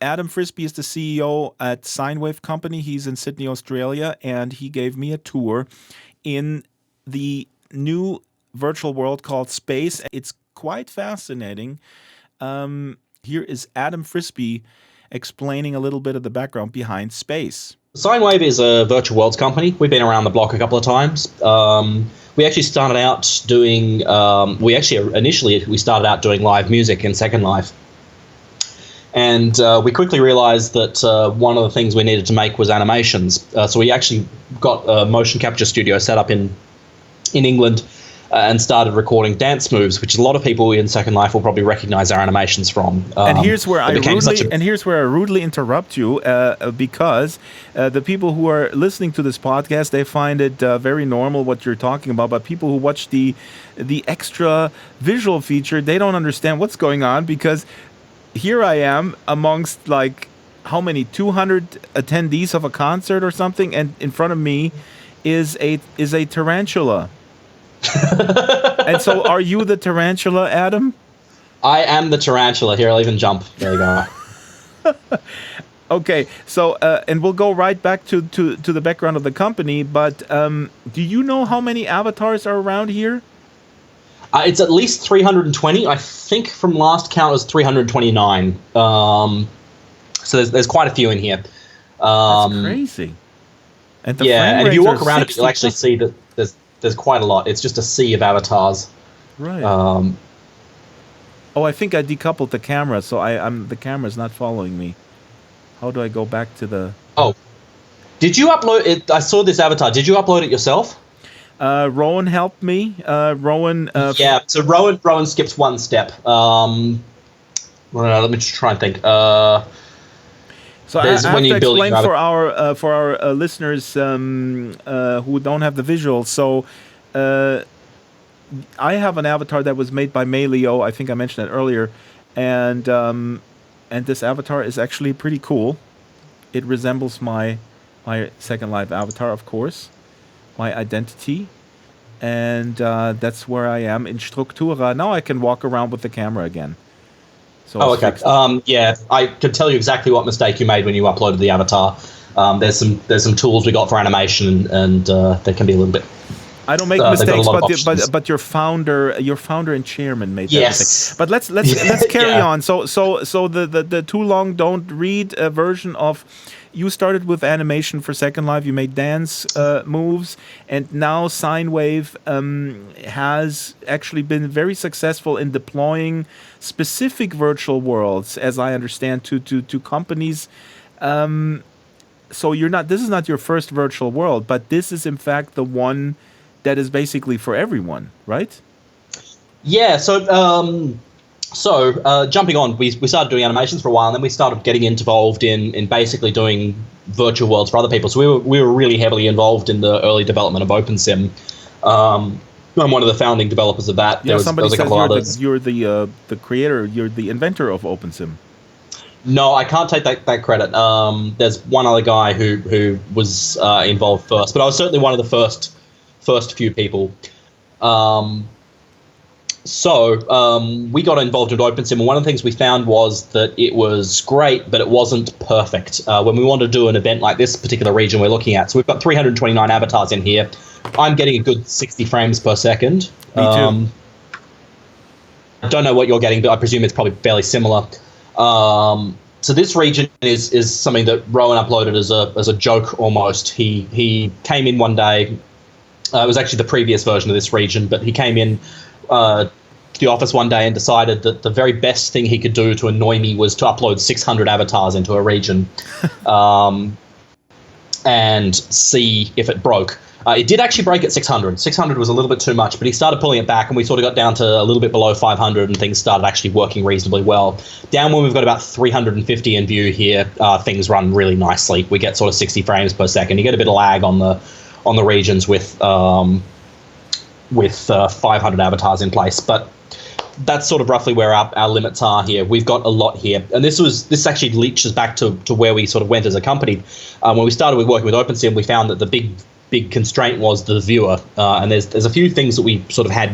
Adam Frisby is the CEO at Sinewave Company. He's in Sydney, Australia, and he gave me a tour in the new virtual world called Space. It's quite fascinating. Here is Adam Frisby explaining a little bit of the background behind Space. Sinewave is a virtual worlds company. We've been around the block a couple of times. We actually started out doing, initially we started out doing live music in Second Life. And we quickly realized that one of the things we needed to make was animations. So we actually got a motion capture studio set up in England and started recording dance moves, which a lot of people in Second Life will probably recognize our animations from. And here's where I rudely interrupt you, because the people who are listening to this podcast, they find it very normal what you're talking about. But people who watch the extra visual feature, they don't understand what's going on, because here I am amongst like how many 200 attendees of a concert or something, and in front of me is a tarantula. And so are you the tarantula, Adam? I am the tarantula. Here, I'll even jump. There you go. Okay, so and we'll go right back to the background of the company, but do you know how many avatars are around here? It's at least 320. I think from last count it was 329. So there's quite a few in here. That's crazy. And if you walk around it, you'll actually see that there's quite a lot. It's just a sea of avatars. Right. I think I decoupled the camera, so the camera's not following me. How do I go back to the... Oh. Did you upload it? I saw this avatar. Did you upload it yourself? Rowan helped me. Rowan... so Rowan skips one step. Let me just try and think. So I have to explain for our listeners who don't have the visuals. So I have an avatar that was made by Mayleo. I think I mentioned that earlier, and this avatar is actually pretty cool. It resembles my Second Life avatar, of course, my identity, and that's where I am in Struktura. Now I can walk around with the camera again. So okay. I can tell you exactly what mistake you made when you uploaded the avatar. There's some tools we got for animation, and they can be a little bit. I don't make mistakes, but your founder and chairman made that mistake. But let's carry on. So the too long don't read version of. You started with animation for Second Life. You made dance moves, and now Sinewave has actually been very successful in deploying specific virtual worlds, as I understand, to companies. So this is not your first virtual world, but this is in fact the one that is basically for everyone, right? Yeah. So jumping on, we started doing animations for a while, and then we started getting involved in basically doing virtual worlds for other people. So we were really heavily involved in the early development of OpenSim. I'm one of the founding developers of that. Yeah, somebody says you're the creator, you're the inventor of OpenSim. No, I can't take that credit. There's one other guy who was involved first, but I was certainly one of the first few people. So we got involved in OpenSim, and one of the things we found was that it was great, but it wasn't perfect. When we wanted to do an event like this particular region we're looking at, so we've got 329 avatars in here. I'm getting a good 60 frames per second. Me too. I don't know what you're getting, but I presume it's probably fairly similar. So this region is something that Rowan uploaded as a joke almost. He came in one day. It was actually the previous version of this region, but he came in to the office one day and decided that the very best thing he could do to annoy me was to upload 600 avatars into a region and see if it broke. It did actually break at 600. 600 was a little bit too much, but he started pulling it back, and we sort of got down to a little bit below 500, and things started actually working reasonably well. Down when we've got about 350 in view here, things run really nicely. We get sort of 60 frames per second. You get a bit of lag on the regions with 500 avatars in place, but that's sort of roughly where our limits are here. We've got a lot here, and this actually leaches back to where we sort of went as a company. When we started working with OpenSim, we found that the big constraint was the viewer, and there's a few things that we sort of had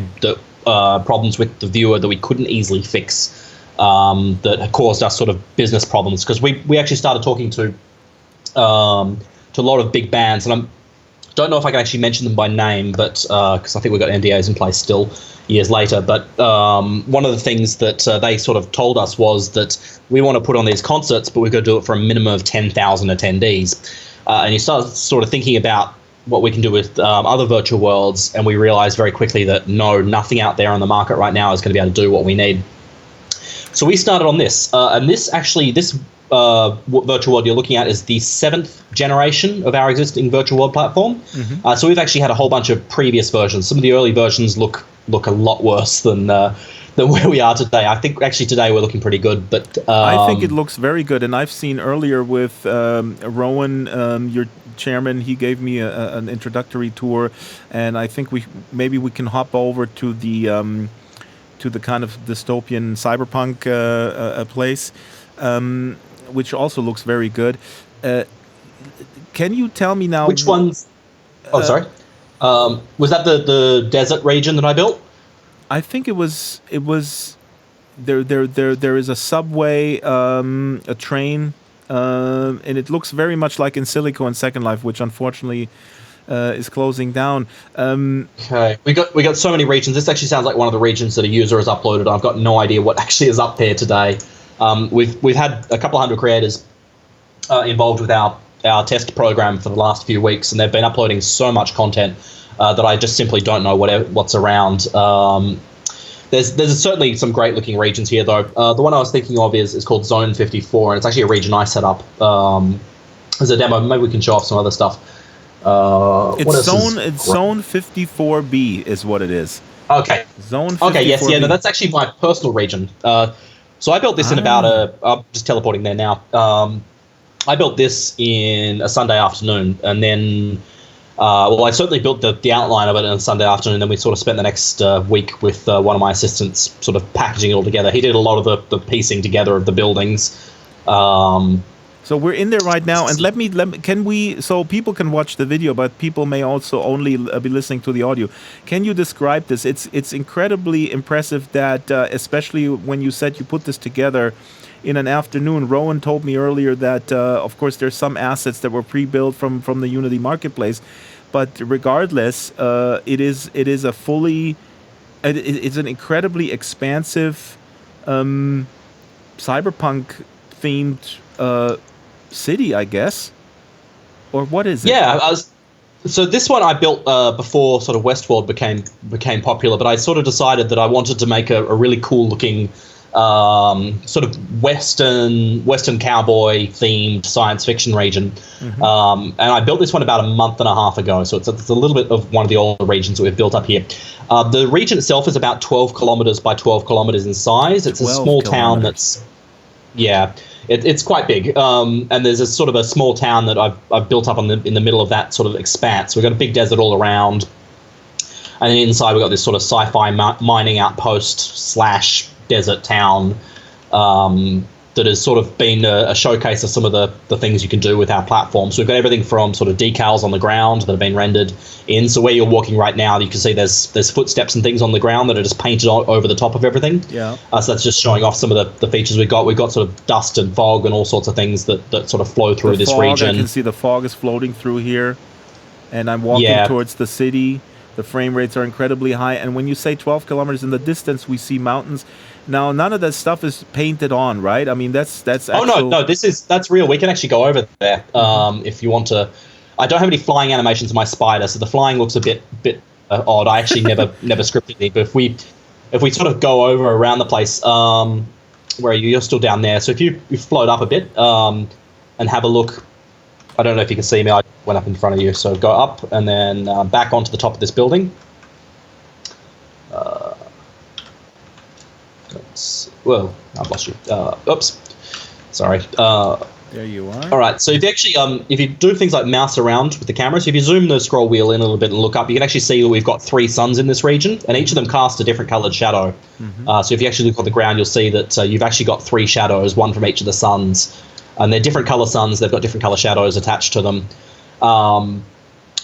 problems with the viewer that we couldn't easily fix. that caused us sort of business problems, because we actually started talking to a lot of big bands, and I don't know if I can actually mention them by name, but because I think we've got NDAs in place still years later. But one of the things that they sort of told us was that we want to put on these concerts, but we've got to do it for a minimum of 10,000 attendees. And you start sort of thinking about what we can do with other virtual worlds, and we realized very quickly that nothing out there on the market right now is going to be able to do what we need. So we started on this, and this virtual world you're looking at is the 7th generation of our existing virtual world platform. Mm-hmm. So we've actually had a whole bunch of previous versions. Some of the early versions look a lot worse than where we are today. I think actually today we're looking pretty good, but I think it looks very good. And I've seen earlier with Rowan, your chairman, he gave me an introductory tour, and I think we can hop over to the kind of dystopian cyberpunk place. Which also looks very good. Can you tell me now which ones? Oh, sorry. Was that the desert region that I built? I think it was. There is a subway, a train, and it looks very much like in Silico and Second Life, which unfortunately is closing down. Okay, we got so many regions. This actually sounds like one of the regions that a user has uploaded. I've got no idea what actually is up there today. We've had a couple hundred creators involved with our test program for the last few weeks, and they've been uploading so much content that I just simply don't know what's around. There's certainly some great looking regions here, though. The one I was thinking of is called Zone 54, and it's actually a region I set up as a demo. Maybe we can show off some other stuff. It's Zone 54B is what it is. Okay. Zone 54B. Okay, yes, yeah, no, that's actually my personal region. So I built this in about I'm just teleporting there now. I built this in a Sunday afternoon, and then, I certainly built the outline of it on a Sunday afternoon, and then we sort of spent the next week with one of my assistants sort of packaging it all together. He did a lot of the piecing together of the buildings. So we're in there right now, and let me can we, so people can watch the video, but people may also only be listening to the audio. Can you describe this? It's incredibly impressive that, especially when you said you put this together in an afternoon. Rowan told me earlier that, of course, there's some assets that were pre-built from the Unity marketplace, but regardless, it's an incredibly expansive, cyberpunk themed city, I guess, or what is it? Yeah, so this one I built before sort of Westworld became popular, but I sort of decided that I wanted to make a really cool looking sort of Western cowboy themed science fiction region. Mm-hmm. And I built this one about a month and a half ago, so it's a little bit of one of the older regions that we've built up here. The region itself is about 12 kilometers by 12 kilometers in size. It's a small town that's, yeah, it's quite big. And there's a sort of a small town that I've built up in the middle of that sort of expanse. We've got a big desert all around, and then inside we've got this sort of sci-fi mining outpost / desert town that has sort of been a showcase of some of the things you can do with our platform. So we've got everything from sort of decals on the ground that have been rendered in. So where you're walking right now, you can see there's footsteps and things on the ground that are just painted over the top of everything. Yeah. So that's just showing off some of the features we've got. We've got sort of dust and fog and all sorts of things that sort of flow through this region. I can see the fog is floating through here, and I'm walking towards the city. The frame rates are incredibly high, and when you say 12 kilometers in the distance, we see mountains. Now, none of that stuff is painted on, right? I mean, that's actual... Oh, no, that's real. We can actually go over there if you want to. I don't have any flying animations of my spider, so the flying looks a bit odd. I actually never scripted it, but if we sort of go over around the place, where you're still down there, so if you float up a bit and have a look, I don't know if you can see me, I went up in front of you, so go up and then back onto the top of this building. Well, I've lost you. Oops. Sorry. There you are. All right. So if you actually, if you do things like mouse around with the camera, so if you zoom the scroll wheel in a little bit and look up, you can actually see that we've got 3 suns in this region, and each of them cast a different coloured shadow. Mm-hmm. So if you actually look on the ground, you'll see that you've actually got 3 shadows, one from each of the suns, and they're different colour suns. They've got different colour shadows attached to them.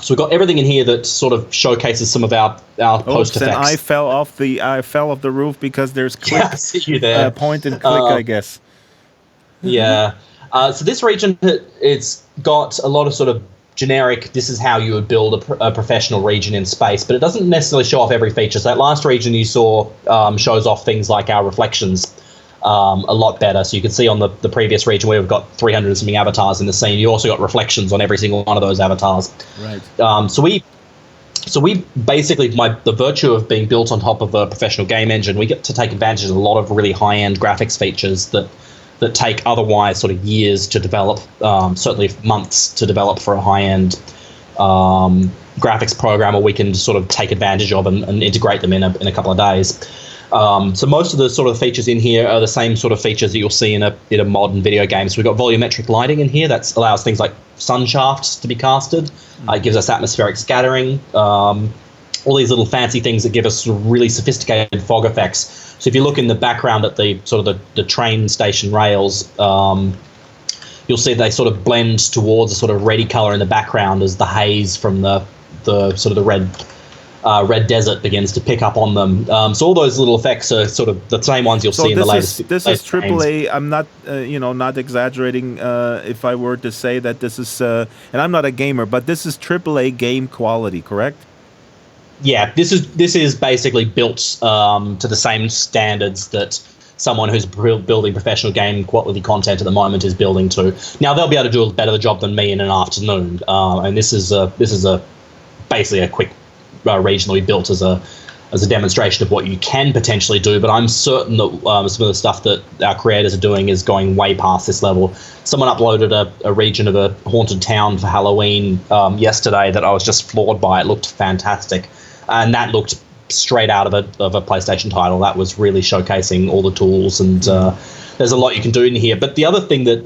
So we've got everything in here that sort of showcases some of our post effects. And I fell off the roof because there's click. Yeah, I see you there. Point and click, I guess. Yeah. So this region, it's got a lot of sort of generic, this is how you would build a professional region in space, but it doesn't necessarily show off every feature. So that last region you saw shows off things like our reflections a lot better. So you can see on the previous region where we've got 300 and something avatars in the scene, you also got reflections on every single one of those avatars. Right. So we basically, the virtue of being built on top of a professional game engine, we get to take advantage of a lot of really high-end graphics features that take otherwise sort of years to develop, certainly months to develop for a high-end graphics program, or we can sort of take advantage of and integrate them in a couple of days. So most of the sort of features in here are the same sort of features that you'll see in a modern video game. So we've got volumetric lighting in here. That allows things like sun shafts to be casted. It gives us atmospheric scattering. All these little fancy things that give us sort of really sophisticated fog effects. So if you look in the background at the sort of the train station rails, you'll see they sort of blend towards a sort of reddy color in the background as the haze from the sort of the red desert begins to pick up on them. So all those little effects are sort of the same ones you'll see in the latest. This is AAA. I'm not, not exaggerating if I were to say that this is, and I'm not a gamer, but this is AAA game quality, correct? Yeah, this is basically built to the same standards that someone who's building professional game quality content at the moment is building to. Now they'll be able to do a better job than me in an afternoon, and this is basically a quick region that we built as a demonstration of what you can potentially do. But I'm certain that some of the stuff that our creators are doing is going way past this level. Someone uploaded a region of a haunted town for Halloween yesterday that I was just floored by. It looked fantastic. And that looked straight out of a PlayStation title. That was really showcasing all the tools, and there's a lot you can do in here. But the other thing that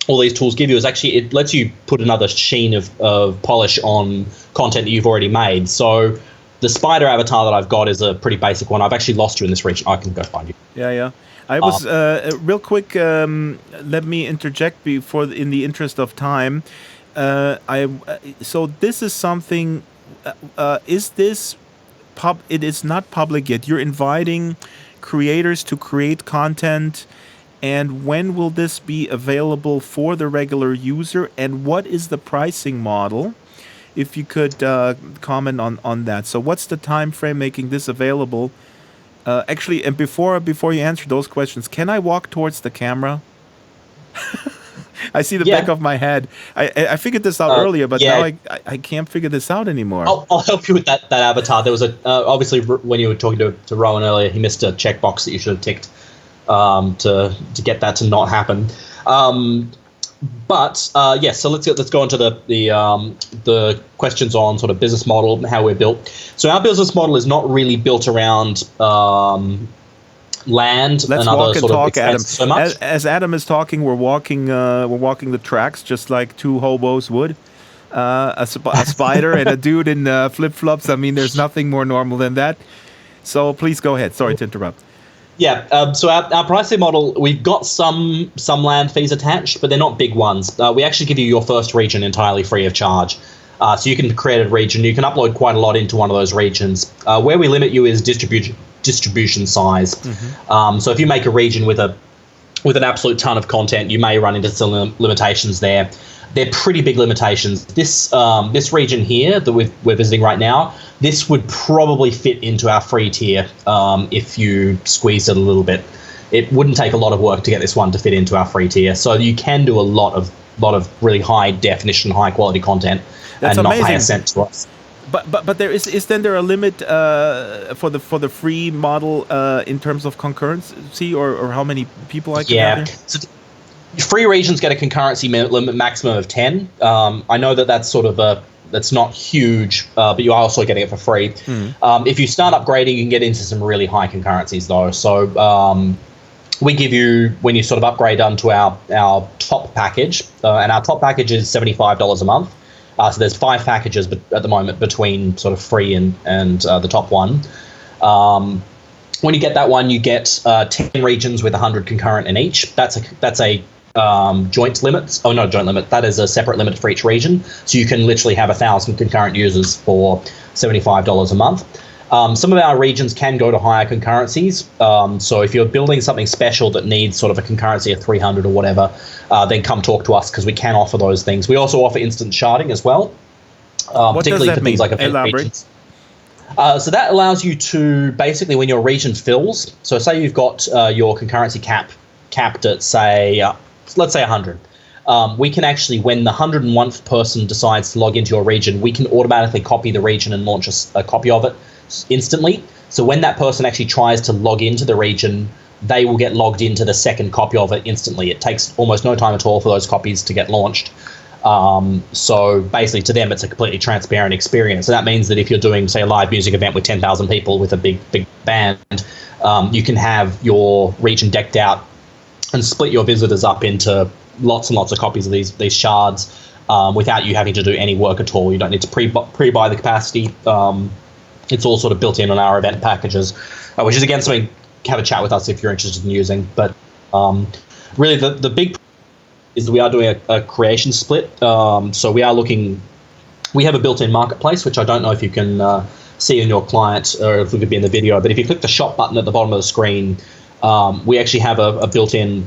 all these tools give you is actually it lets you put another sheen of polish on content that you've already made. So the spider avatar that I've got is a pretty basic one. I've actually lost you in this region. I can go find you. Yeah. I was real quick. Let me interject in the interest of time. So this is something. Is this it is not public yet? You're inviting creators to create content, and when will this be available for the regular user, and what is the pricing model? If you could comment on that. So what's the time frame making this available? Actually, and before you answer those questions, can I walk towards the camera? I see the back of my head. I figured this out earlier, but now I can't figure this out anymore. I'll help you with that avatar. There was obviously when you were talking to Rowan earlier, he missed a checkbox that you should have ticked to get that to not happen. So let's go into the questions on sort of business model, how we're built. So our business model is not really built around land. Let's and other walk and sort talk, of Adam. So much. As Adam is talking, we're walking the tracks just like two hobos would. A spider and a dude in flip flops. I mean, there's nothing more normal than that. So please go ahead. Sorry to interrupt. Yeah, so our pricing model, we've got some land fees attached, but they're not big ones. We actually give you your first region entirely free of charge. So you can create a region. You can upload quite a lot into one of those regions. Where we limit you is distribution size. Mm-hmm. So if you make a region with an absolute ton of content, you may run into some limitations there. They're pretty big limitations. This region here that we're visiting right now, this would probably fit into our free tier if you squeeze it a little bit. It wouldn't take a lot of work to get this one to fit into our free tier. So you can do a lot of really high definition, high quality content. That's and amazing. Not pay a cent to us. But there is there a limit for the free model in terms of concurrency or how many people I can have there? So free regions get a concurrency limit maximum of 10. I know that's sort of that's not huge, but you are also getting it for free. If you start upgrading, you can get into some really high concurrencies though. So we give you, when you sort of upgrade onto our top package, and our top package is $75 a month. So there's 5 packages at the moment between sort of free and the top one. When you get that one, you get 10 regions with 100 concurrent in each. That's a joint limits. Oh, no, joint limit. That is a separate limit for each region. So you can literally have 1,000 concurrent users for $75 a month. Some of our regions can go to higher concurrencies. So if you're building something special that needs sort of a concurrency of 300 or whatever, then come talk to us because we can offer those things. We also offer instant sharding as well, particularly for things like event regions. So that allows you to basically, when your region fills, so say you've got your concurrency capped at, say, let's say 100. We can actually, when the 101st person decides to log into your region, we can automatically copy the region and launch a copy of it instantly. So when that person actually tries to log into the region, they will get logged into the second copy of it instantly. It takes almost no time at all for those copies to get launched. So basically to them, it's a completely transparent experience. So that means that if you're doing, say, a live music event with 10,000 people with a big band, you can have your region decked out and split your visitors up into lots and lots of copies of these shards without you having to do any work at all. You don't need to pre-buy the capacity. It's all sort of built in on our event packages, which is, again, something have a chat with us if you're interested in using. But really the big is that we are doing a creation split. So we have a built-in marketplace, which I don't know if you can see in your client or if it could be in the video, but if you click the shop button at the bottom of the screen, we actually have a built-in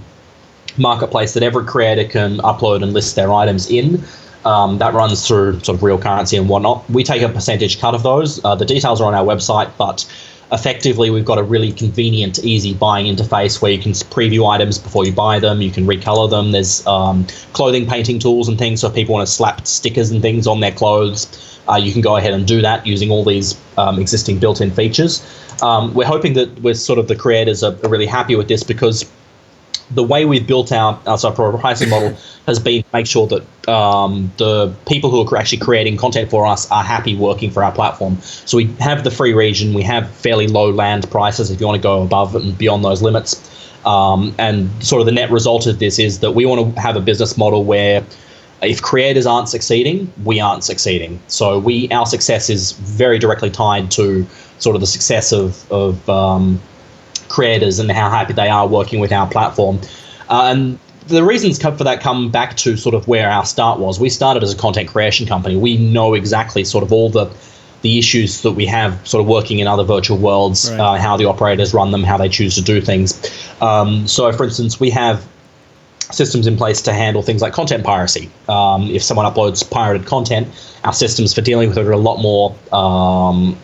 marketplace that every creator can upload and list their items in. That runs through sort of real currency and whatnot. We take a percentage cut of those. The details are on our website, but effectively we've got a really convenient, easy buying interface where you can preview items before you buy them. You can recolor them. There's clothing painting tools and things, so if people want to slap stickers and things on their clothes, you can go ahead and do that using all these existing built-in features. We're hoping that the creators are really happy with this, because the way we've built our pricing model has been to make sure that the people who are actually creating content for us are happy working for our platform. So we have the free region, we have fairly low land prices if you want to go above and beyond those limits. And sort of the net result of this is that we want to have a business model where if creators aren't succeeding, we aren't succeeding. So our success is very directly tied to sort of the success of creators and how happy they are working with our platform. And the reasons for that come back to sort of where our start was. We started as a content creation company. We know exactly sort of all the issues that we have sort of working in other virtual worlds, right. How the operators run them, how they choose to do things. So, for instance, we have systems in place to handle things like content piracy. If someone uploads pirated content, our systems for dealing with it are a lot more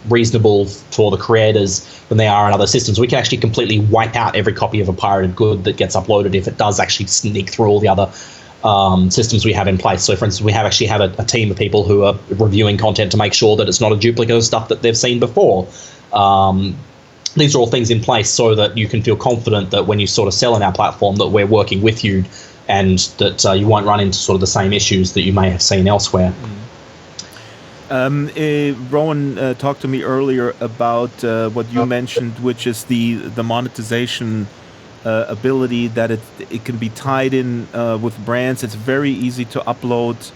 reasonable for the creators than they are in other systems. We can actually completely wipe out every copy of a pirated good that gets uploaded if it does actually sneak through all the other systems we have in place. So, for instance, we have a team of people who are reviewing content to make sure that it's not a duplicate of stuff that they've seen before. These are all things in place so that you can feel confident that when you sort of sell in our platform that we're working with you and that you won't run into sort of the same issues that you may have seen elsewhere. Rowan talked to me earlier about what you mentioned, which is the monetization ability, that it can be tied in with brands. It's very easy to upload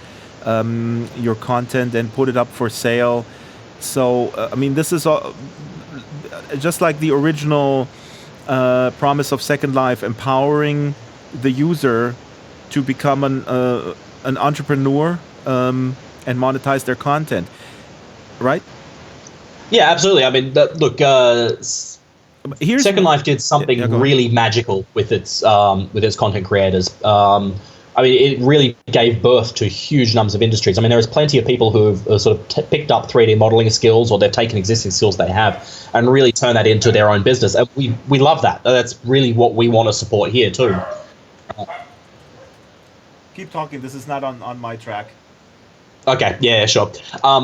your content and put it up for sale. So, I mean, this is all just like the original promise of Second Life, empowering the user to become an entrepreneur and monetize their content, right? Yeah, absolutely. I mean, look, Second Life did something really magical with its content creators. I mean, it really gave birth to huge numbers of industries. I mean, there is plenty of people who have sort of picked up 3D modeling skills, or they've taken existing skills they have and really turned that into their own business. And we love that. That's really what we want to support here too. Keep talking. This is not on my track. Okay, yeah, sure.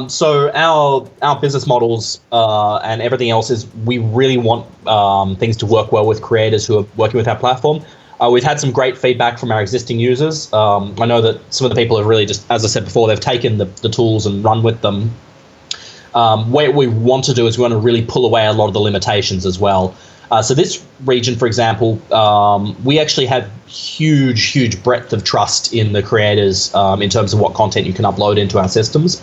So our business models and everything else is we really want things to work well with creators who are working with our platform. We've had some great feedback from our existing users. I know that some of the people have really just, as I said before, they've taken the tools and run with them. What we want to do is we want to really pull away a lot of the limitations as well. So this region, for example, we actually have huge breadth of trust in the creators in terms of what content you can upload into our systems.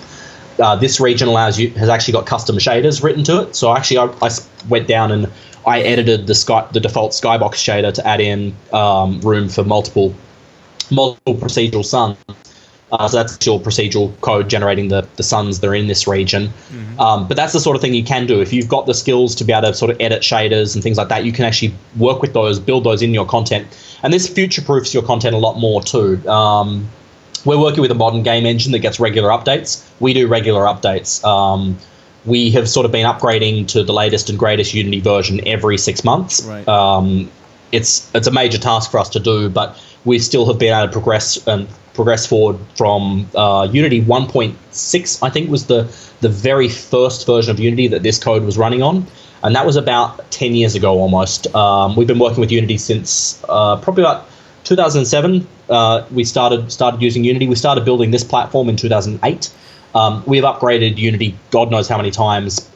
This region has actually got custom shaders written to it. So actually I went down and I edited the default skybox shader to add in room for multiple multiple procedural suns. So that's your procedural code generating the suns that are in this region. But that's the sort of thing you can do. If you've got the skills to be able to sort of edit shaders and things like that, you can actually work with those, build those in your content. And this future-proofs your content a lot more too. We're working with a modern game engine that gets regular updates. We do regular updates. We have sort of been upgrading to the latest and greatest Unity version every 6 months. Right. It's a major task for us to do, but we still have been able to progress forward from Unity 1.6, I think was the very first version of Unity that this code was running on. And that was about 10 years ago almost. We've been working with Unity since probably about 2007. We started using Unity. We started building this platform in 2008. We have upgraded Unity God knows how many times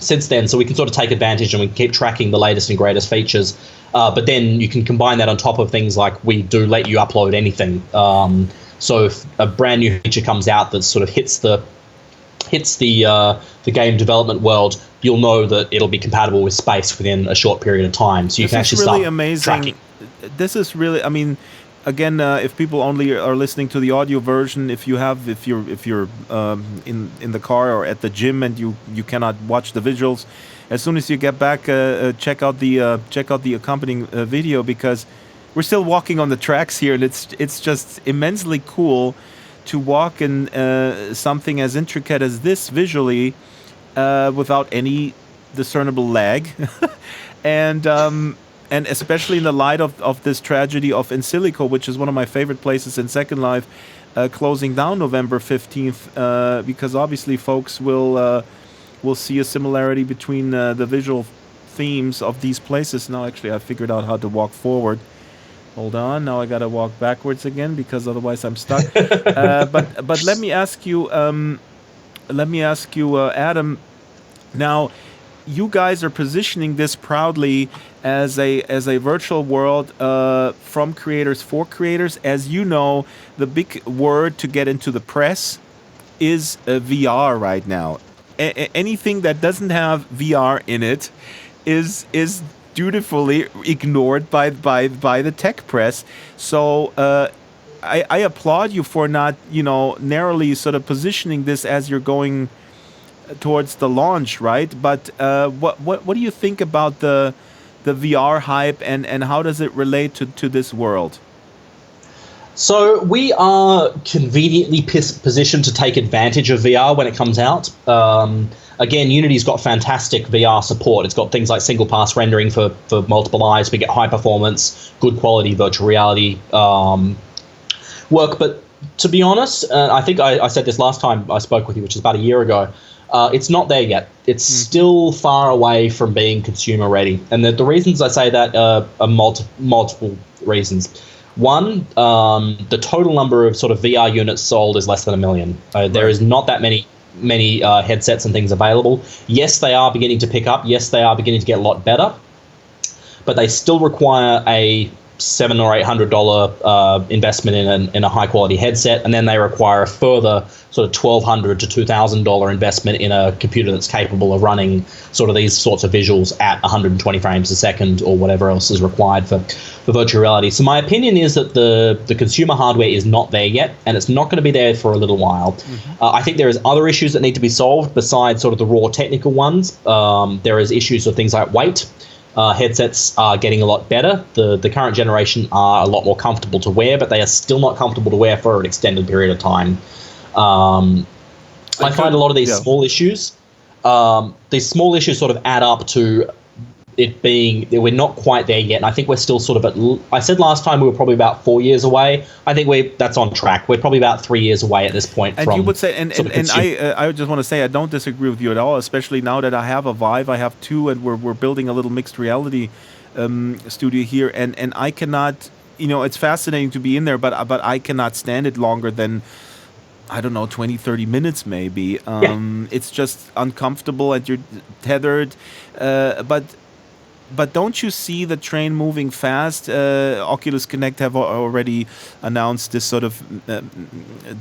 since then, so we can sort of take advantage and we can keep tracking the latest and greatest features. But then you can combine that on top of things like we do let you upload anything. So if a brand new feature comes out that sort of hits the game development world, you'll know that it'll be compatible with Space within a short period of time. So you can actually start tracking. This is really, I mean, again, if people only are listening to the audio version, if you're in the car or at the gym and you cannot watch the visuals, as soon as you get back, check out the accompanying video, because we're still walking on the tracks here, and it's just immensely cool to walk in something as intricate as this visually without any discernible lag, and especially in the light of this tragedy of In Silico, which is one of my favorite places in Second Life, closing down November 15th, because obviously folks will see a similarity between the visual themes of these places. Now, actually, I figured out how to walk forward. Hold on, now I gotta walk backwards again, because otherwise I'm stuck. But let me ask you, Adam. Now, you guys are positioning this proudly as a virtual world from creators for creators. As you know, the big word to get into the press is VR right now. Anything that doesn't have VR in it is dutifully ignored by the tech press. So I applaud you for not narrowly sort of positioning this as you're going towards the launch, right? But what do you think about the VR hype, and how does it relate to this world? So we are conveniently positioned to take advantage of VR when it comes out. Again, Unity's got fantastic VR support. It's got things like single pass rendering for multiple eyes. We get high performance, good quality virtual reality work. But to be honest, I think I said this last time I spoke with you, which is about a year ago. It's not there yet. It's still far away from being consumer ready. And the reasons I say that are multiple reasons. One, the total number of sort of VR units sold is less than 1 million. There is not that many headsets and things available. Yes, they are beginning to pick up. Yes, they are beginning to get a lot better. But they still require a $700 or $800 investment in a high quality headset, and then they require a further sort of $1,200 to $2,000 investment in a computer that's capable of running sort of these sorts of visuals at 120 frames a second or whatever else is required for virtual reality. So my opinion is that the consumer hardware is not there yet, and it's not going to be there for a little while. I think there is other issues that need to be solved besides sort of the raw technical ones. There is issues with things like weight. Headsets are getting a lot better. The current generation are a lot more comfortable to wear, but they are still not comfortable to wear for an extended period of time. I find a lot of these small issues sort of add up to it being that we're not quite there yet. And I think we're still sort of I said last time we were probably about 4 years away. I think that's on track. We're probably about 3 years away at this point. And you would say, and I just want to say I don't disagree with you at all, especially now that I have a Vive, I have two, and we're building a little mixed reality studio here, and I cannot, it's fascinating to be in there, but I cannot stand it longer than, I don't know, 20, 30 minutes maybe. It's just uncomfortable, and you're tethered. But don't you see the train moving fast? Oculus Connect have already announced this sort of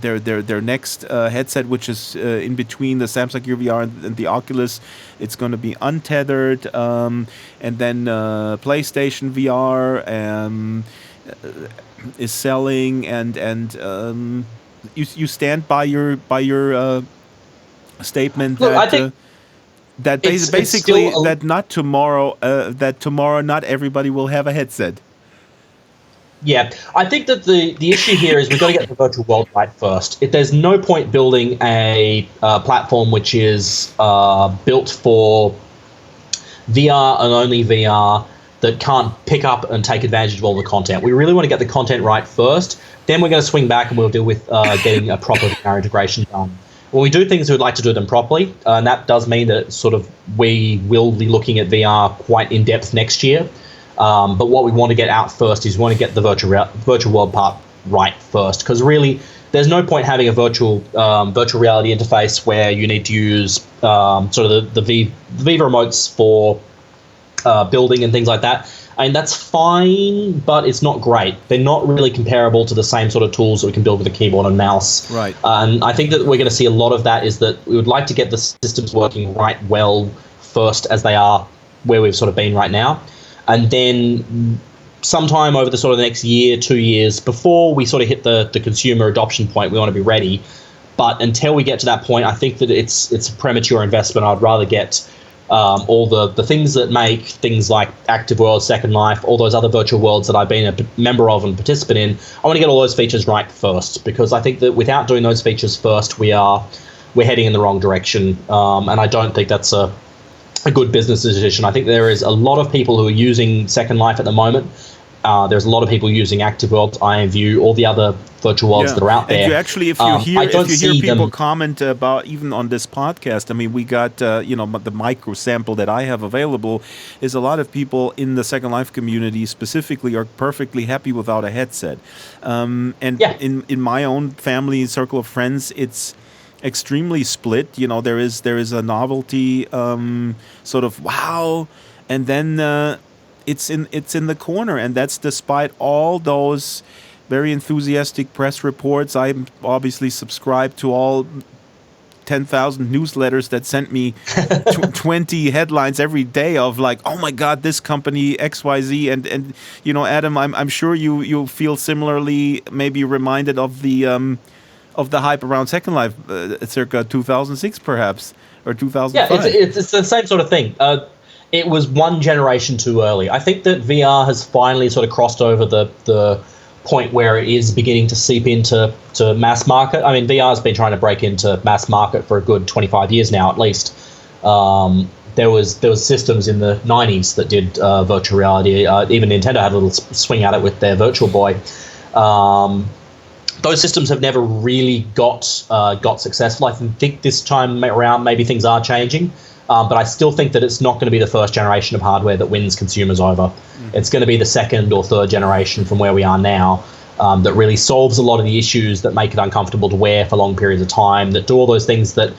their next headset, which is in between the Samsung Gear VR and the Oculus. It's going to be untethered, and then PlayStation VR. is selling, and you stand by your statement Look, I that think that it's basically still that tomorrow not everybody will have a headset. Yeah, I think that the issue here is we've got to get the virtual world right first. There's no point building a platform which is built for VR and only VR that can't pick up and take advantage of all the content. We really want to get the content right first. Then we're going to swing back and we'll deal with getting a proper VR integration done. When we do things, we'd like to do them properly, and that does mean that sort of we will be looking at VR quite in depth next year. But what we want to get out first is we want to get the virtual world part right first, because really there's no point having a virtual reality interface where you need to use sort of the Viva remotes for building and things like that. I mean, that's fine, but it's not great. They're not really comparable to the same sort of tools that we can build with a keyboard and mouse. Right. And I think that we're going to see a lot of that is that we would like to get the systems working right well first, as they are where we've sort of been right now. And then sometime over the sort of the next year, 2 years, before we sort of hit the consumer adoption point, we want to be ready. But until we get to that point, I think that it's a premature investment. I'd rather get all the things that make things like Active World, Second Life, all those other virtual worlds that I've been a member of and participant in. I want to get all those features right first, because I think that without doing those features first, we're heading in the wrong direction. And I don't think that's a good business decision. I think there is a lot of people who are using Second Life at the moment. There's a lot of people using Active World, IMView, all the other virtual worlds that are out there. And you actually, if you hear people comment about even on this podcast, I mean, we got the micro sample that I have available is a lot of people in the Second Life community specifically are perfectly happy without a headset. In my own family circle of friends, it's extremely split. There is a novelty sort of wow, and then it's in the corner, and that's despite all those very enthusiastic press reports. I'm obviously subscribed to all 10,000 newsletters that sent me 20 headlines every day of like, oh my God, this company XYZ, and Adam, I'm sure you feel similarly, maybe reminded of the hype around Second Life, circa 2006 perhaps, or 2005. Yeah, it's the same sort of thing. It was one generation too early. I think that VR has finally sort of crossed over the point where it is beginning to seep into mass market. I mean, VR has been trying to break into mass market for a good 25 years now, at least. There was systems in the 90s that did virtual reality. Even Nintendo had a little swing at it with their Virtual Boy. Those systems have never really got successful. I think this time around maybe things are changing. But I still think that it's not going to be the first generation of hardware that wins consumers over. It's going to be the second or third generation from where we are now that really solves a lot of the issues that make it uncomfortable to wear for long periods of time, that do all those things that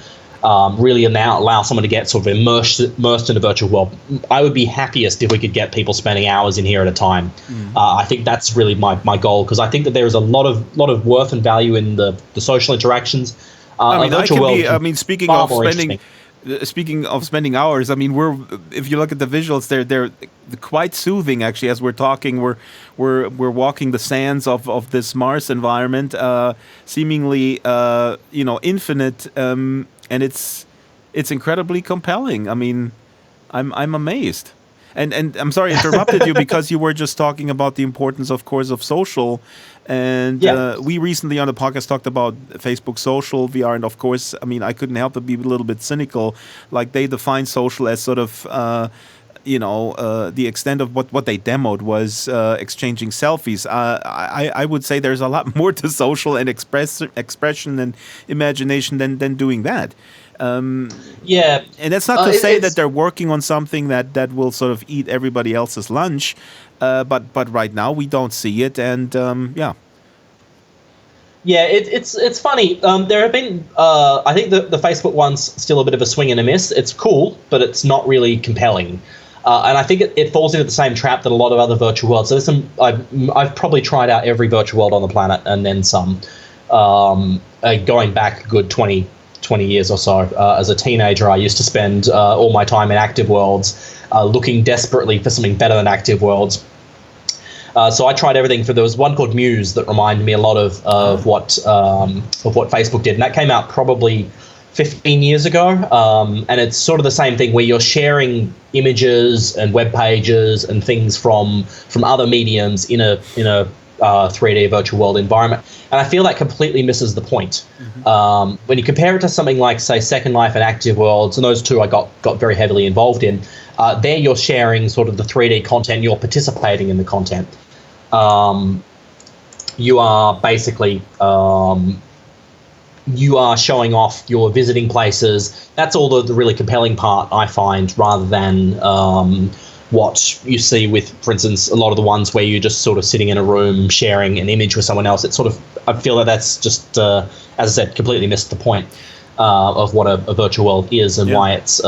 really allow someone to get sort of immersed in a virtual world. I would be happiest if we could get people spending hours in here at a time. I think that's really my goal, because I think that there is a lot of worth and value in the social interactions. Speaking of spending hours, I mean, if you look at the visuals, they're quite soothing. Actually, as we're talking, we're walking the sands of this Mars environment, seemingly infinite, and it's incredibly compelling. I mean, I'm amazed. And I'm sorry, I interrupted you because you were just talking about the importance, of course, of social. And we recently on the podcast talked about Facebook social VR. And of course, I mean, I couldn't help but be a little bit cynical. Like, they define social as sort of, the extent of what they demoed was exchanging selfies. I would say there's a lot more to social and expression and imagination than doing that. And that's not to say that they're working on something that will sort of eat everybody else's lunch, but right now we don't see it, and it's funny. There have been I think the Facebook one's still a bit of a swing and a miss. It's cool, but it's not really compelling. And I think it falls into the same trap that a lot of other virtual worlds. So I've probably tried out every virtual world on the planet and then some. Going back a good 20 years or so. As a teenager, I used to spend all my time in Active Worlds, looking desperately for something better than Active Worlds. So I tried everything. There was one called Muse that reminded me a lot of what Facebook did, and that came out probably 15 years ago. And it's sort of the same thing where you're sharing images and web pages and things from other mediums in a 3D virtual world environment. And I feel that completely misses the point. When you compare it to something like, say, Second Life and Active Worlds, and those two I got very heavily involved in, there you're sharing sort of the 3D content, you're participating in the content. You are basically you are showing off, you're visiting places. That's all the really compelling part, I find, rather than what you see with, for instance, a lot of the ones where you're just sort of sitting in a room sharing an image with someone else. It's sort of, I feel that that's just, as I said, completely missed the point of what a virtual world is and why it's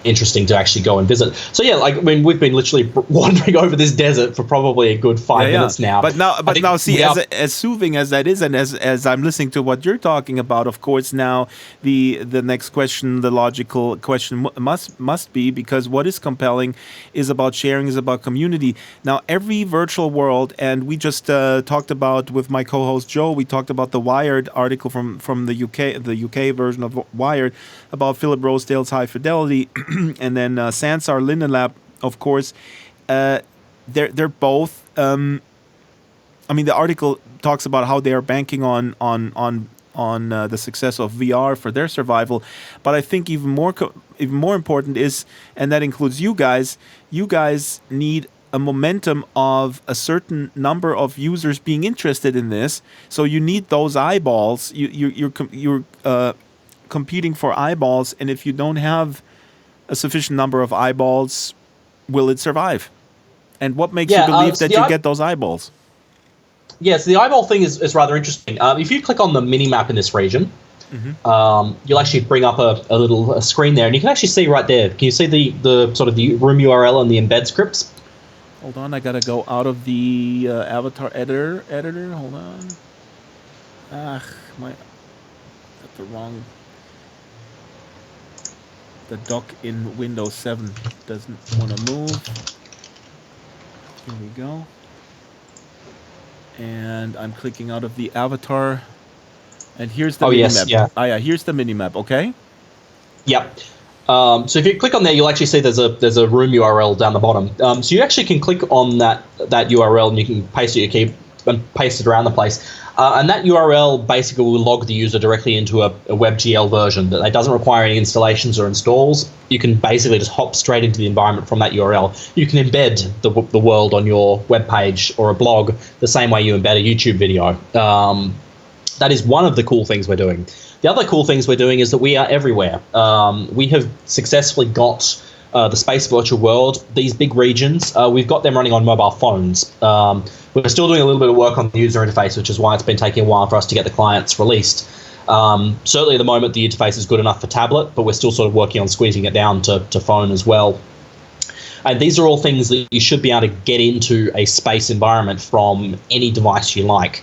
interesting to actually go and visit. So yeah, like, I mean, we've been literally wandering over this desert for probably a good 5 minutes now. But now, see, as soothing as that is, and as I'm listening to what you're talking about, of course, now the next question, the logical question must be, because what is compelling is about sharing, is about community. Now, every virtual world, and we just talked about with my co-host Joe, we talked about the Wired article from the UK version of Wired about Philip Rosedale's High Fidelity. And then Sansar Linden Lab, of course, they're both. I mean, the article talks about how they are banking on the success of VR for their survival. But I think even more important is, and that includes you guys. You guys need a momentum of a certain number of users being interested in this. So you need those eyeballs. You're competing for eyeballs, and if you don't have a sufficient number of eyeballs, will it survive? And what makes you believe that you get those eyeballs? Yeah, so the eyeball thing is rather interesting. If you click on the mini-map in this region, you'll actually bring up a little screen there, and you can actually see right there. Can you see the sort of the room URL and the embed scripts? Hold on, I gotta go out of the avatar editor. Hold on. Got the wrong. The dock in Windows 7 doesn't want to move. Here we go. And I'm clicking out of the avatar. And here's the minimap. Yeah. Here's the minimap, okay? Yep. So if you click on there, you'll actually see there's a room URL down the bottom. So you actually can click on that URL and you can paste your key and paste it around the place. And that URL basically will log the user directly into a WebGL version that doesn't require any installations or installs. You can basically just hop straight into the environment from that URL. You can embed the world on your web page or a blog the same way you embed a YouTube video. That is one of the cool things we're doing. The other cool things we're doing is that we are everywhere. We have successfully got the space virtual world, these big regions, we've got them running on mobile phones. We're still doing a little bit of work on the user interface, which is why it's been taking a while for us to get the clients released. Certainly at the moment the interface is good enough for tablet, but we're still sort of working on squeezing it down to phone as well. And these are all things that you should be able to get into a space environment from any device you like.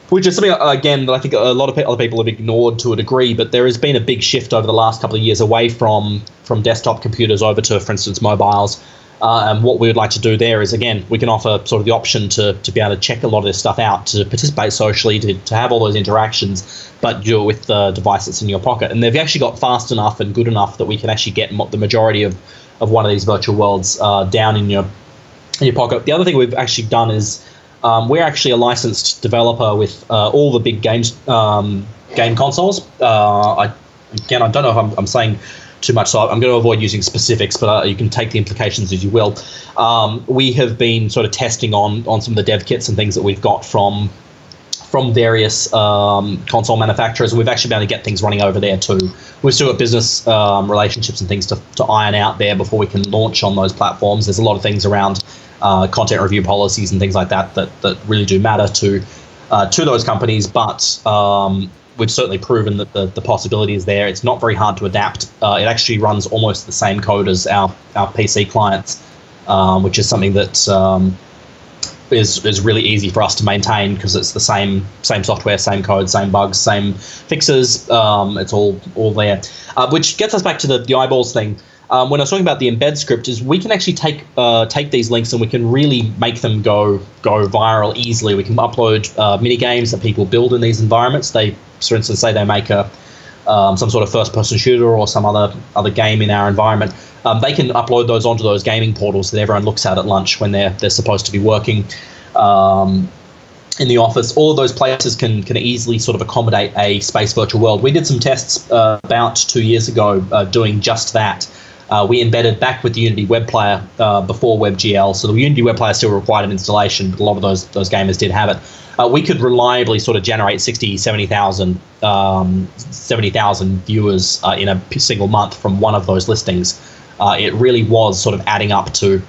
Which is something, again, that I think a lot of other people have ignored to a degree, but there has been a big shift over the last couple of years away from desktop computers over to, for instance, mobiles. And what we would like to do there is, again, we can offer sort of the option to be able to check a lot of this stuff out, to participate socially, to have all those interactions, but do it with the device that's in your pocket. And they've actually got fast enough and good enough that we can actually get the majority of one of these virtual worlds down in your pocket. The other thing we've actually done is, we're actually a licensed developer with all the big game consoles. I don't know if I'm saying too much, so I'm going to avoid using specifics, but you can take the implications as you will. We have been sort of testing on some of the dev kits and things that we've got from various console manufacturers, and we've actually been able to get things running over there too. We've still got business relationships and things to iron out there before we can launch on those platforms. There's a lot of things around content review policies and things like that really do matter to those companies, but we've certainly proven that the possibility is there. It's not very hard to adapt. It actually runs almost the same code as our PC clients, which is something that is really easy for us to maintain because it's the same software, same code, same bugs, same fixes. It's all there, which gets us back to the eyeballs thing. when I was talking about the embed script, is we can actually take these links and we can really make them go viral easily. We can upload mini games that people build in these environments. They, for instance, say they make some sort of first-person shooter or some other game in our environment. They can upload those onto those gaming portals that everyone looks at lunch when they're supposed to be working in the office. All of those places can easily sort of accommodate a space virtual world. We did some tests about 2 years ago doing just that. We embedded back with the Unity web player before WebGL, so the Unity web player still required an installation, but a lot of those gamers did have it. We could reliably sort of generate 60, 70,000 viewers in a single month from one of those listings. It really was sort of adding up to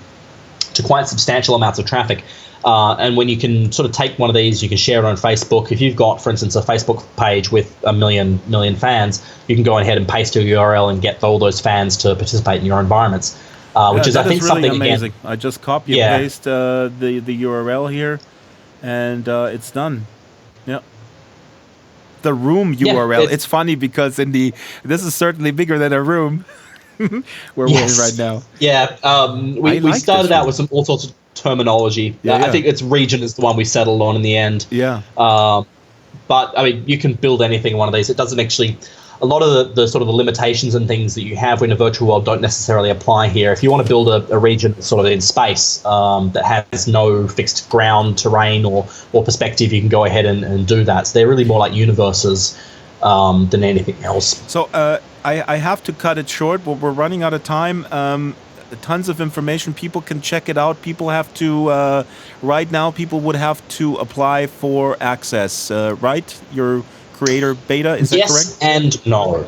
quite substantial amounts of traffic. And when you can sort of take one of these, you can share it on Facebook. If you've got, for instance, a Facebook page with a million fans, you can go ahead and paste your URL and get all those fans to participate in your environments, which is, I think, really something amazing. Again, I just copy and paste the URL here, and it's done. Yeah. The room URL. It's funny because this is certainly bigger than a room where we're in right now. Yeah. We started out with all sorts of terminology. I think it's region is the one we settled on in the end. Yeah. But I mean, you can build anything in one of these. It doesn't actually. A lot of the sort of the limitations and things that you have in a virtual world don't necessarily apply here. If you want to build a region sort of in space that has no fixed ground, terrain, or perspective, you can go ahead and do that. So they're really more like universes than anything else. So I have to cut it short, but we're running out of time. Tons of information. People can check it out. People have to, right now, people would have to apply for access, right? Your creator beta, is that correct? Yes and no.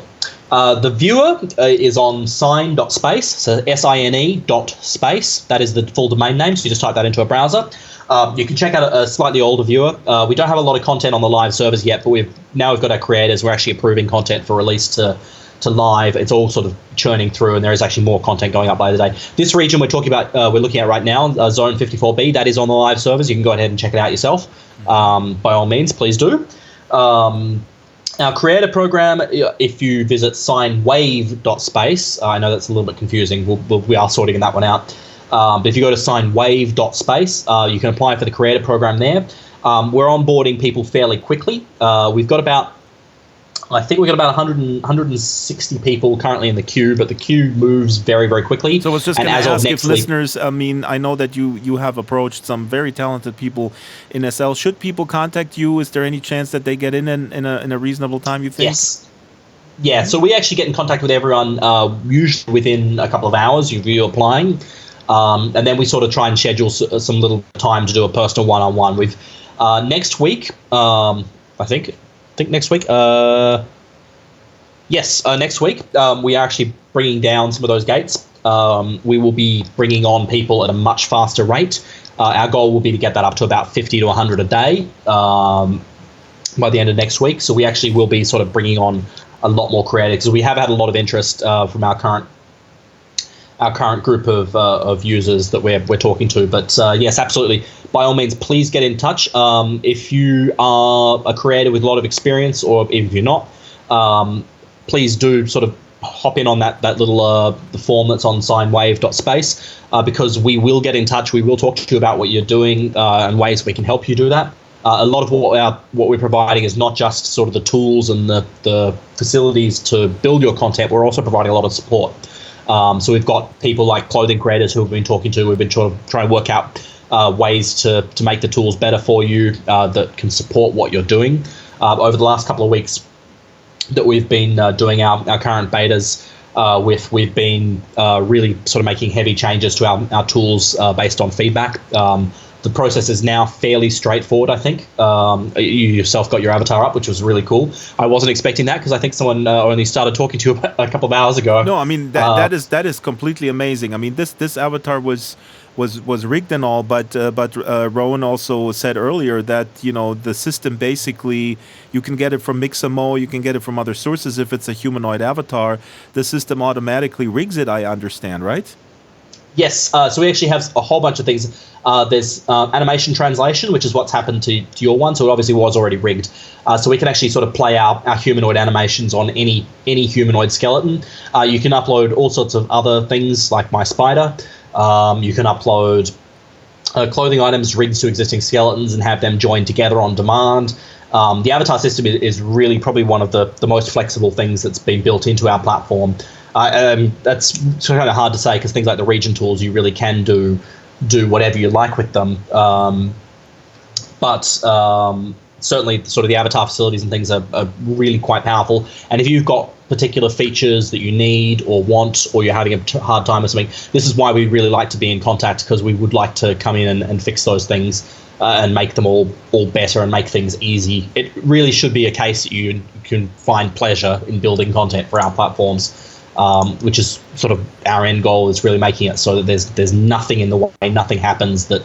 The viewer is on sign.space, so SINE.space. That is the full domain name, so you just type that into a browser. You can check out a slightly older viewer. We don't have a lot of content on the live servers yet, but we've got our creators. We're actually approving content for release to live. It's all sort of churning through, and there is actually more content going up later today. This region we're talking about, we're looking at right now, Zone 54B, that is on the live servers. You can go ahead and check it out yourself. By all means, please do. Our creator program, if you visit sinewave.space, I know that's a little bit confusing. We are sorting that one out. But if you go to sinewave.space, you can apply for the creator program there. We're onboarding people fairly quickly. We've got about 160 people currently in the queue, but the queue moves very, very quickly. So I was just going to ask if listeners, I mean, I know that you have approached some very talented people in SL. Should people contact you? Is there any chance that they get in a reasonable time, you think? Yes. Yeah, so we actually get in contact with everyone usually within a couple of hours of you applying. And then we sort of try and schedule some little time to do a personal one-on-one. We've next week, I think next week. Next week we are actually bringing down some of those gates. We will be bringing on people at a much faster rate. Our goal will be to get that up to about 50 to 100 a day by the end of next week. So we actually will be sort of bringing on a lot more creators, because we have had a lot of interest from our current group of users that we're talking to. But yes, absolutely. By all means, please get in touch. If you are a creator with a lot of experience, or if you're not, please do sort of hop in on that little the form that's on sinewave.space, because we will get in touch. We will talk to you about what you're doing and ways we can help you do that. A lot of what we're providing is not just sort of the tools and the facilities to build your content. We're also providing a lot of support. So we've got people like clothing creators who we've been talking to. We've been trying to work out ways to make the tools better for you that can support what you're doing. Over the last couple of weeks that we've been doing our current betas we've been really sort of making heavy changes to our tools based on feedback. The process is now fairly straightforward, I think. You yourself got your avatar up, which was really cool. I wasn't expecting that, because I think someone only started talking to you a couple of hours ago. No, I mean, that is completely amazing. I mean, this avatar was rigged and all, but Rowan also said earlier that, you know, the system basically, you can get it from Mixamo, you can get it from other sources. If it's a humanoid avatar, the system automatically rigs it, I understand, right? Yes, so we actually have a whole bunch of things. There's animation translation, which is what's happened to your one, so it obviously was already rigged. So we can actually sort of play our humanoid animations on any humanoid skeleton. You can upload all sorts of other things, like my spider. You can upload clothing items rigged to existing skeletons and have them joined together on demand. The avatar system is really probably one of the most flexible things that's been built into our platform. That's kind of hard to say because things like the region tools, you really can do whatever you like with them. But certainly sort of the avatar facilities and things are really quite powerful. And if you've got particular features that you need or want, or you're having a hard time or something, this is why we really like to be in contact, because we would like to come in and fix those things and make them all better and make things easy. It really should be a case that you can find pleasure in building content for our platforms. Which is sort of our end goal, is really making it so that there's nothing in the way, nothing happens that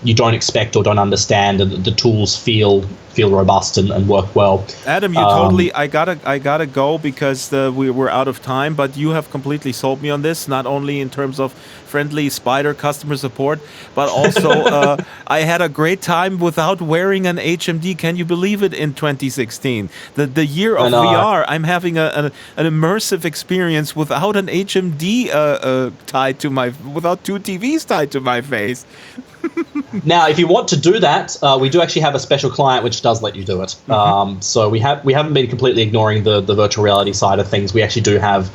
you don't expect or don't understand, and the tools feel robust and work well. Adam, you totally. I gotta go because we're out of time. But you have completely sold me on this. Not only in terms of friendly spider customer support, but also I had a great time without wearing an HMD. Can you believe it? In 2016, the year of VR, I'm having an immersive experience without an HMD tied to without two TVs tied to my face. Now, if you want to do that, we do actually have a special client which does let you do it. Mm-hmm. So we haven't been completely ignoring the virtual reality side of things. We actually do have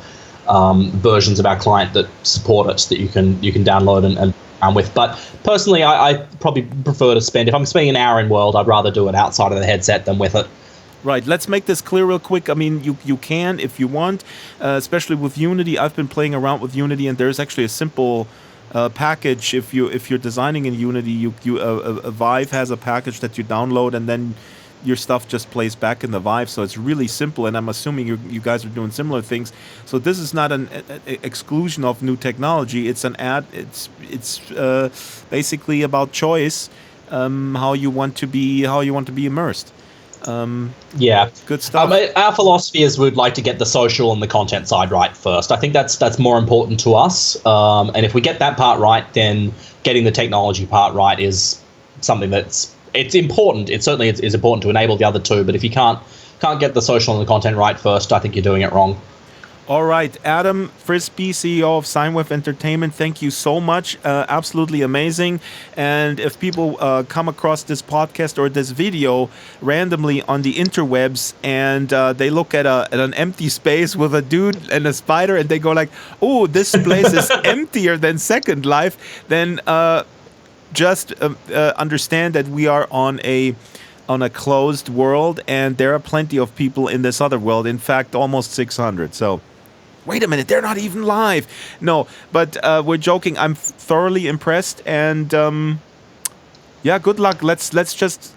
versions of our client that support it that you can download and run with. But personally, I probably prefer to spend, if I'm spending an hour in World, I'd rather do it outside of the headset than with it. Right. Let's make this clear real quick. I mean, you can if you want, especially with Unity. I've been playing around with Unity, and there's actually a simple package. If you're designing in Unity, a Vive has a package that you download, and then your stuff just plays back in the Vive. So it's really simple, and I'm assuming you guys are doing similar things. So this is not an exclusion of new technology. It's it's basically about choice, how you want to be immersed. Yeah, good stuff. Our philosophy is we'd like to get the social and the content side right first. I think that's more important to us. And if we get that part right, then getting the technology part right is something it's important. It certainly is important to enable the other two. But if you can't get the social and the content right first, I think you're doing it wrong. All right, Adam Frisby, CEO of Sinewave Entertainment, thank you so much. Absolutely amazing. And if people come across this podcast or this video randomly on the interwebs and they look at an empty space with a dude and a spider and they go like, oh, this place is emptier than Second Life, then just understand that we are on a closed world, and there are plenty of people in this other world. In fact, almost 600. So wait a minute, they're not even live. No, but we're joking. I'm thoroughly impressed, and yeah, good luck. Let's just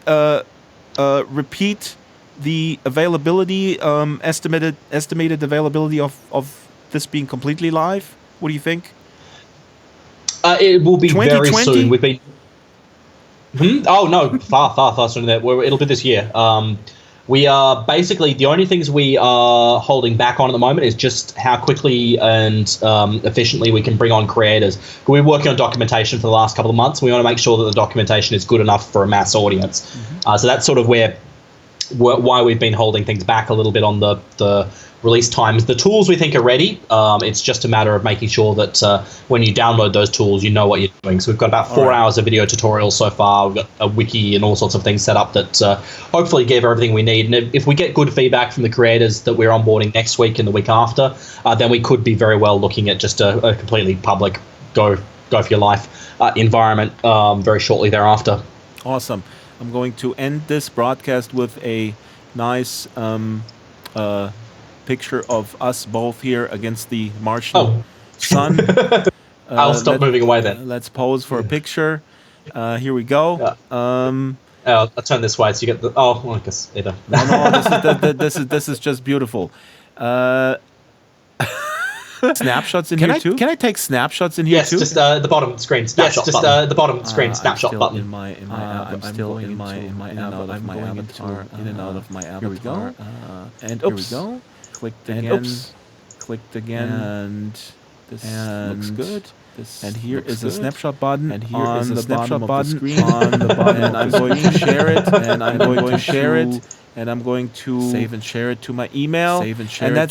repeat the availability, estimated availability of this being completely live. What do you think? It will be very soon. We've been. Oh no, far sooner than that. It'll be this year. We are basically, the only things we are holding back on at the moment is just how quickly and efficiently we can bring on creators. We're working on documentation for the last couple of months. We want to make sure that the documentation is good enough for a mass audience. Mm-hmm. So that's sort of why we've been holding things back a little bit on the release times. The tools we think are ready. It's just a matter of making sure that when you download those tools, you know what you're doing. So we've got about 4 hours of video tutorials so far. We've got a wiki and all sorts of things set up that hopefully give everything we need. And if we get good feedback from the creators that we're onboarding next week and the week after, then we could be very well looking at just a completely public go for your life environment very shortly thereafter. Awesome. I'm going to end this broadcast with a nice picture of us both here against the Martian sun. I'll stop moving away then. Let's pose for a picture. Here we go. I'll turn this way so you get the. Oh, I guess either. No. This is just beautiful. Snapshots in here too? Can I take snapshots in here too? Yes, just the bottom screen snapshot button. The bottom screen snapshot button. I'm still in my avatar. In and out of my avatar. Here we go. And oops. Here we go. Clicked again. And this looks good. And here is a snapshot button. And here on is a the snapshot bottom of the button screen. on the bottom. And I'm going to share it. And I'm going to share it. and I'm going to save and share it to my email. Save and share and it that's